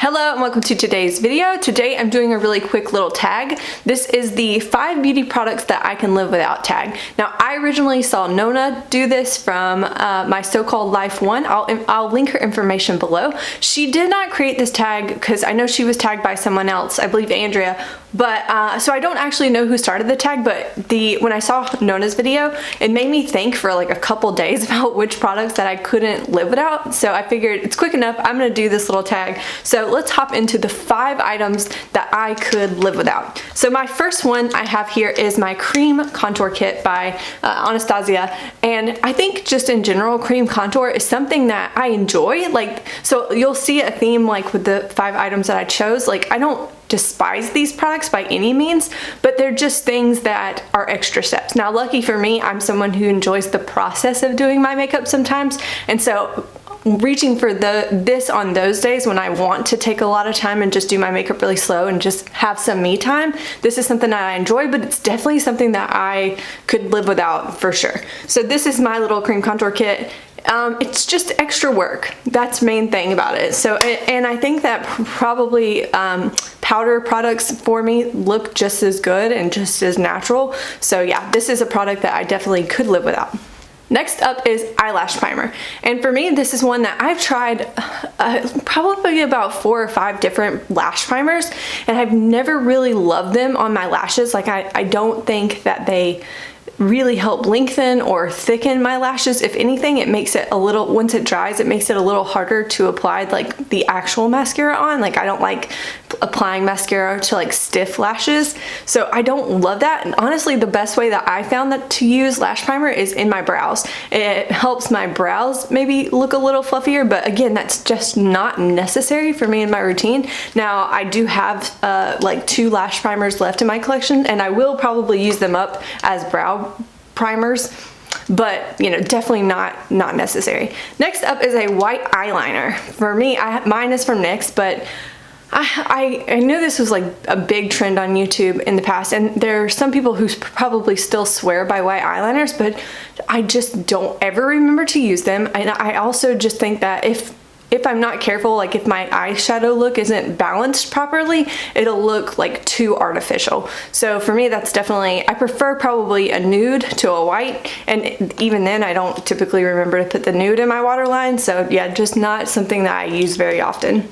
Hello and welcome to today's video. Today I'm doing a really quick little tag. This is the 5 beauty products that I can live without tag. Now I originally saw Nona do this from my so-called Life One. I'll link her information below. She did not create this tag because I know she was tagged by someone else, I believe Andrea, but so I don't actually know who started the tag, but when I saw Nona's video, it made me think for like a couple days about which products that I couldn't live without. So I figured it's quick enough, I'm gonna do this little tag. So let's hop into the 5 items that I could live without. So my first one I have here is my cream contour kit by Anastasia, and I think just in general cream contour is something that I enjoy. Like, so you'll see a theme like with the 5 items that I chose. Like, I don't despise these products by any means, but they're just things that are extra steps. Now lucky for me, I'm someone who enjoys the process of doing my makeup sometimes, and so reaching for this on those days when I want to take a lot of time and just do my makeup really slow and just have some me time, this is something that I enjoy, but it's definitely something that I could live without for sure. So this is my little cream contour kit. It's just extra work. That's the main thing about it. So, and I think that probably powder products for me look just as good and just as natural. So yeah, this is a product that I definitely could live without. Next up is eyelash primer, and for me this is one that I've tried probably about 4 or 5 different lash primers, and I've never really loved them on my lashes. Like I don't think that they really help lengthen or thicken my lashes. If anything, it makes it a little, once it dries, it makes it a little harder to apply like the actual mascara on. Like I don't like applying mascara to like stiff lashes, so I don't love that. And honestly, the best way that I found that to use lash primer is in my brows. It helps my brows maybe look a little fluffier, but again, that's just not necessary for me in my routine. Now I do have like 2 lash primers left in my collection, and I will probably use them up as brow primers, but you know, definitely not necessary. Next up is a white eyeliner. For me, mine is from NYX, but I know this was like a big trend on YouTube in the past, and there are some people who probably still swear by white eyeliners, but I just don't ever remember to use them. And I also just think that if I'm not careful, like if my eyeshadow look isn't balanced properly, it'll look like too artificial. So for me, that's definitely, I prefer probably a nude to a white, and even then I don't typically remember to put the nude in my waterline. So yeah, just not something that I use very often.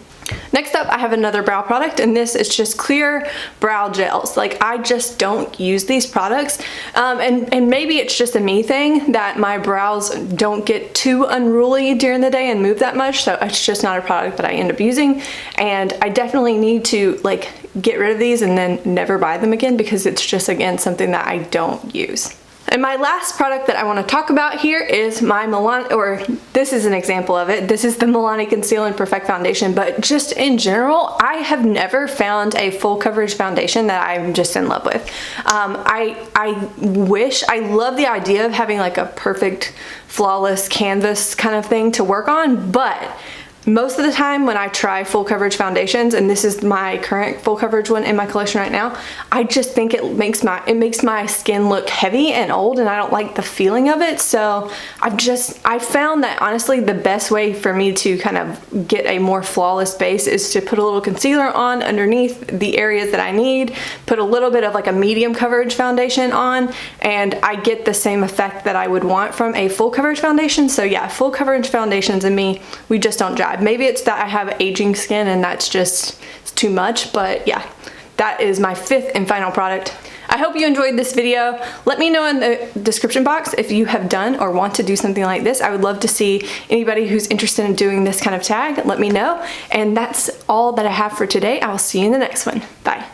Next up, I have another brow product, and this is just clear brow gels. Like I just don't use these products, and maybe it's just a me thing that my brows don't get too unruly during the day and move that much, so it's just not a product that I end up using, and I definitely need to like get rid of these and then never buy them again, because it's just, again, something that I don't use. And my last product that I want to talk about here is my this is an example of it. This is the Milani Conceal and Perfect Foundation, but just in general, I have never found a full coverage foundation that I'm just in love with. I love the idea of having like a perfect, flawless canvas kind of thing to work on, but most of the time when I try full coverage foundations, and this is my current full coverage one in my collection right now, I just think it makes my skin look heavy and old, and I don't like the feeling of it. So I found that honestly the best way for me to kind of get a more flawless base is to put a little concealer on underneath the areas that I need, put a little bit of like a medium coverage foundation on, and I get the same effect that I would want from a full coverage foundation. So yeah, full coverage foundations and me, we just don't jive. Maybe it's that I have aging skin and that's just too much, but yeah, that is my 5th and final product. I hope you enjoyed this video. Let me know in the description box if you have done or want to do something like this. I would love to see anybody who's interested in doing this kind of tag. Let me know. And that's all that I have for today. I'll see you in the next one. Bye.